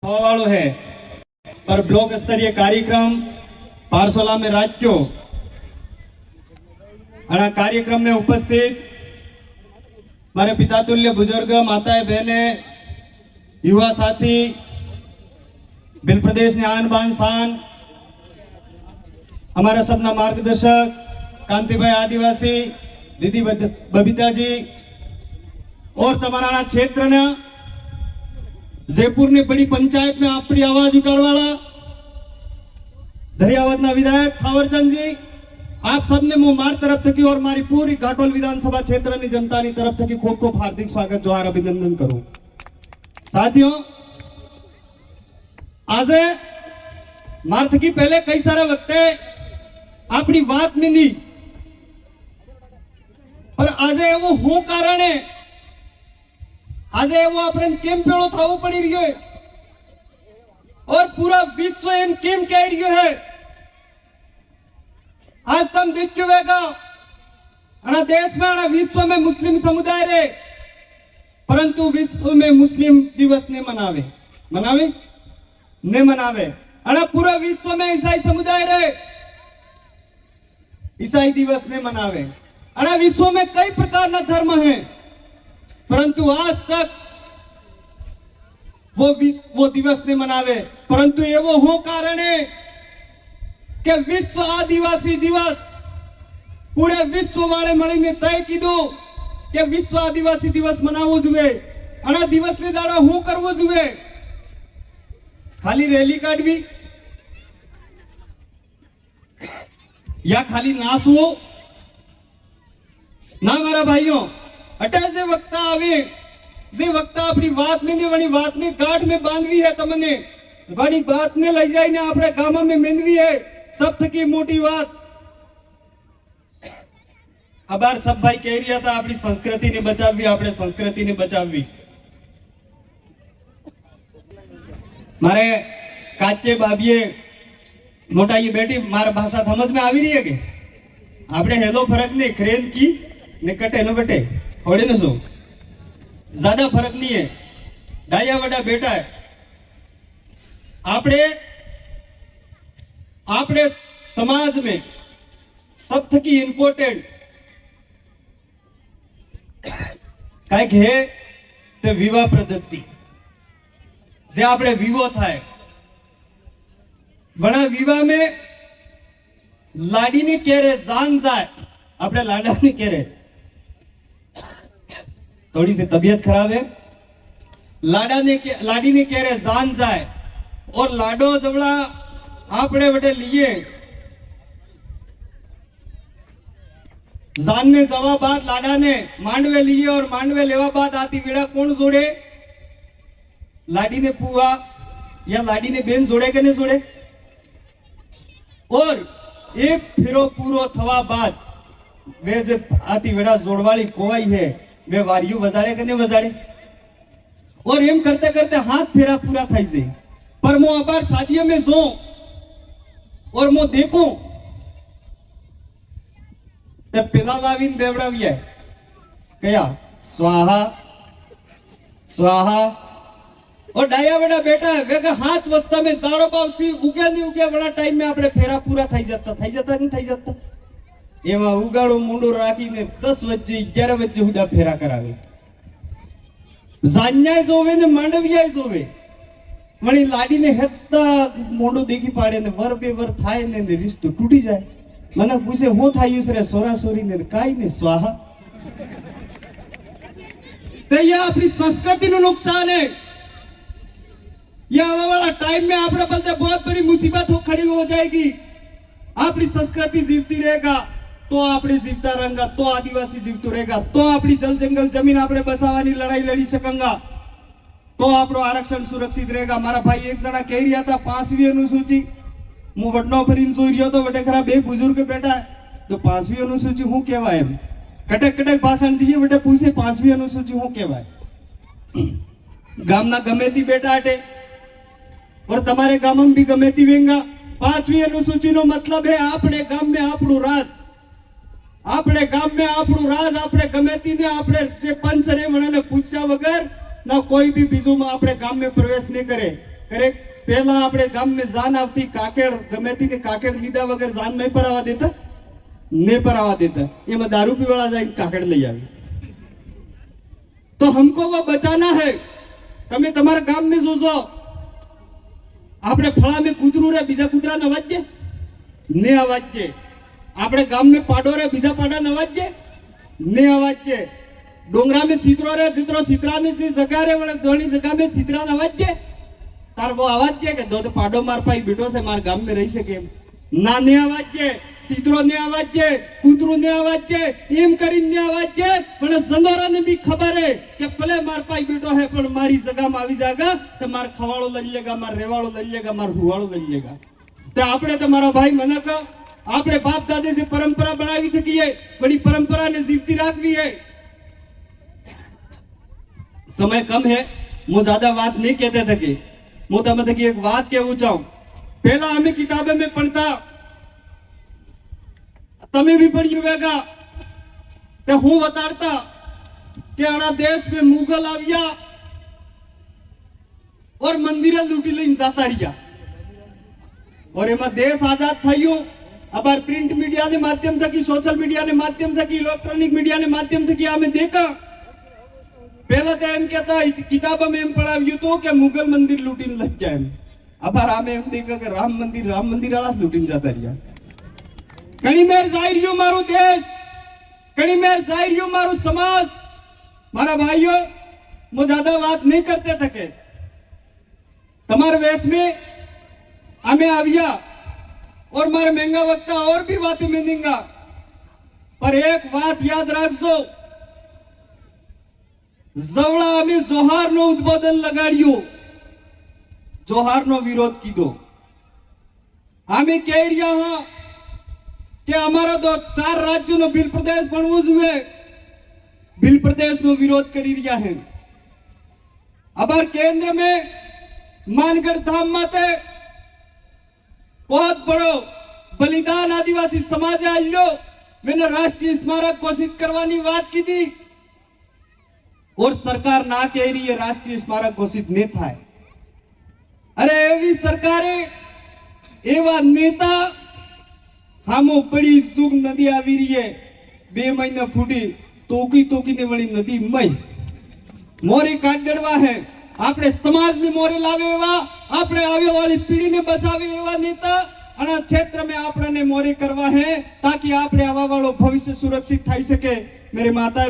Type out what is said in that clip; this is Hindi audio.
वालों है, पर ब्लॉक स्तरीय कार्यक्रम पारसोला में राज्यो और कार्यक्रम में उपस्थित मारे पिता तुल्य बुजुर्ग, माताएं, बहने, युवा साथी, बिल प्रदेश ने आन बान शान, हमारा सबना मार्गदर्शक कांति भाई आदिवासी, दीदी बबीता जी और तमारा क्षेत्र ने जयपुर ने बड़ी पंचायत में अपनी आवाज उठाड़वाला दरियावद ना विधायक थावरचंद जी, आप सबने मार तरफ थकी और मारी पूरी घाटोल विधानसभा क्षेत्र की जनता की तरफ थकी खूब खूब हार्दिक स्वागत जोहार अभिनंदन करूं। साथियों, आज मार थकी पहले कई सारे वक्त अपनी बात में दी, पर आज वो हूँ कारण है, आज वो अपने केम पेड़ो थावो पड़ी रही है और पूरा विश्व एम केम कह रही है। आज तुम देख चुकेगा अना देश में अना विश्व में मुस्लिम समुदाय रे, परंतु विश्व में मुस्लिम दिवस ने मनावे ने मनावे। अना पूरा विश्व में ईसाई समुदाय रे ईसाई दिवस ने मनावे। अना विश्व में कई प्रकार ना धर्म है, परंतु आज तक वो दिवस ने मनावे। परंतु ये वो हो कारण है कि विश्व आदिवासी दिवस पूरे विश्व वाले मळीने तय कीधो कि विश्व आदिवासी दिवस मनावो जुए। अना दिवस ने दाड़ा हूँ करवो जुए, खाली रैली काढवी या खाली नाचवो ना मारा भाइयों। अटा जे वक्त आवे, जे वक्त अपनी बात में ने वनी बात ने गांठ में बांधवी है, तमने वनी बात ने लई जाई ने अपने गामा में मेंदवी है। सब थकी मोटी बात अबार सब भाई कह रिया था अपनी संस्कृति ने बचावी, अपने संस्कृति ने बचावी। मारे काचे बाबिये मोटा ये बेटी मार भाषा समझ में आवी रही है के आपने हेलो फर्क नहीं क्रेन की निकटे नो बेटे होड़े न सो ज्यादा फर्क नहीं है। डाया वडा बेटा है, आपने समाज में सब थकी इम्पोर्टेंट कांईक है ते विवाह पद्धति जे आपणे विवो थाय। वणा विवाह में लाडी ने केरे जान जाए, आपणे लाडा ने केरे थोड़ी सी तबीयत खराब है, लाडी ने केरे जान जाए और लाडो जवड़ा आपने बटे लिए जान ने जवा बाद लाडा ने मांडवे लिए और मांडवे लेवा बाद आती वेड़ा कौन जोड़े? लाडी ने पुआ या लाडी ने बेन जोड़े के नहीं जोड़े? और एक फिरो पूरो थवा बाद वे जे आती वेड़ा जोड़वाली कोवाई है वे वारियू बजाड़े के नहीं बजाड़े? और एम करते करते हाथ फेरा पूरा थाई से। पर मो अबार शादियों में जो और मो देखो ते पिला लावीन बेवड़ाविया कया स्वाहा स्वाहा और डाया बड़ा बेटा है वे का हाथ वस्ता में दाड़ो पावसी उगे नहीं उगे बड़ा टाइम में आपने फेरा पूरा थाई जाता नहीं थाई जाता। एमा उगाड़ो मुंडो राखीने 10 बजे 11 बजे हुदा फेरा करावे। जान्याय जोवे ने मांडवियाय जोवे, वणी लाडी ने हेता मोंडो देखी पाड़े ने वर बे वर थाय ने रिश्तो टूटी जाए। मने पूछे हो थायुं रे सोरा सोरी ने काई ने स्वाहा। ते ये अपनी संस्कृति नु नुकसान है। ये आने वाला टाइम में आपने बलते बहुत बड़ी मुसीबत हो खड़ी हो जाएगी। अपनी संस्कृति जीवती रहेगा तो अपनी जीवता रहेगा, तो आदिवासी जीवतो रहेगा, तो अपनी जल जंगल जमीन आपने बसावानी लड़ाई लड़ी सकेंगा, तो आपनो आरक्षण सुरक्षित रहेगा। मारा भाई एक जना कह रहा था 5वीं अनुसूची मु वडनो फरीन जोई रियो तो वटे खरा बे बुजुर्ग बेटा तो 5वीं अनुसूची हूं केवाय एम कटक कटक भाषण दीजिए बेटा पूछे 5वीं अनुसूची हूं केवाय। गामना गमेती बेटा अटे और तमारे गाम में भी गमेती वेंगा। 5वीं अनुसूची नो मतलब है आपने गाम में आपणु राज, आपणे गाम में आपणु राज आपणे गमेती ने आपणे जे पंच रे वणे ने पूछ्या वगर ना कोई भी बीजू में आपणे गाम में प्रवेश नहीं करे। કરે પહેલા આપણે ગામમાં જાન આવતી કાકેડ ગમે તે કાકેડ લીધા વગર જાન નહીં પરાવા દેતા ને પરાવા દેતા એમાં દારૂ પીવાળા જઈને કાકેડ લઈ આવી તો हमको वो बचाना है તમે તમારા ગામમાં જોજો આપણે ફળામાં કૂતરું રે બીજા કૂતરાને અવાજે ને અવાજે આપણે ગામમાં પાડો રે બીજા પાડાને અવાજે ને અવાજે ડોંગરામાં સીતરો રે ચિત્રો સીતરાની જગા રે વળે જોની જગામાં સીતરાને અવાજે તાર वो અવાજે કે દો તો પાડો માર પાઈ બેઠો છે માર ગામમાં રહી શકે એમ ના ને અવાજે સીતરો ને અવાજે કૂતરું ને અવાજે એમ કરીને અવાજે પણ જનાવરાને બી ખબર હે કે ભલે માર પાઈ બેઠો હે પણ મારી જગામાં આવી જાગા તો માર ખવાળો લઈ લેગા માર રેવાળો લઈ લેગા માર હુવાળો લઈ લેગા તો આપણે તો મારા ભાઈ મને કહો આપણે બાપ દાદા જે પરંપરા બનાવી થકી બड़ी પરંપરાને જીવતી રાખવી है समय कम है હું ज्यादा बात नहीं कहते थकी હું તમે થકી એક વાત કહેવું ચાહું पहला हमें किताबें में पढ़ता तमे भी पढ़ी होगा तो हूँ बताता कि अड़ा देश में मुगल आविया और मंदिर लूटी लईने जाता रहा और एमा देश आजाद थयो अबार प्रिंट मीडिया ने माध्यम थकी सोशल मीडिया ने माध्यम थकी इलेक्ट्रॉनिक मीडिया ने माध्यम थकी आमे देखा पहला तो एम कहता किताब में एम पढ़ाव्યું तो कि मुगल मंदिर लूटीने लग जाए अबार आमे एम देखा कि राम मंदिर वाला लूटीने जाता रहा घणी मेर जाई रह्यो मारो देश घणी मेर जाई रह्यो मारो समाज मारा भाइयों मु ज्यादा बात नहीं करते थके तमारे वेश में हमें आविया और मारे महंगा वक्ता और भी बातें में देंगा पर एक बात याद रखो जवड़ा हमें जोहार नो उद्बोधन लगाड़ियो जोहार नो विरोध कीधो हमें कह रहा हाँ कि हमारा दो 4 राज्यों नो बिल प्रदेश बनवो जुए बिल प्रदेश नो विरोध करी रहा है अबार केंद्र में मानगढ़ धाम माते बहुत बड़ो बलिदान आदिवासी समाज आयो मैंने राष्ट्रीय स्मारक घोषित करवानी बात की थी और सरकार ना कह रही है राष्ट्रीय स्मारक घोषित नहीं था अरे एवी सरकारे एवा नेता हामो बड़ी सुग नदी आवी रही है 2 महीना फूटी तोकी ने वળી नदी मई मोरे काढवा है આપણે સમાજની મોરે લાવે એવા આપણે આवे वाली पीढ़ी ने बचावे एवा नेता અને ક્ષેત્ર में આપણને મોરે કરવા है ताकि આપણે આવા વાળો भविष्य सुरक्षित થઈ શકે मेरे माता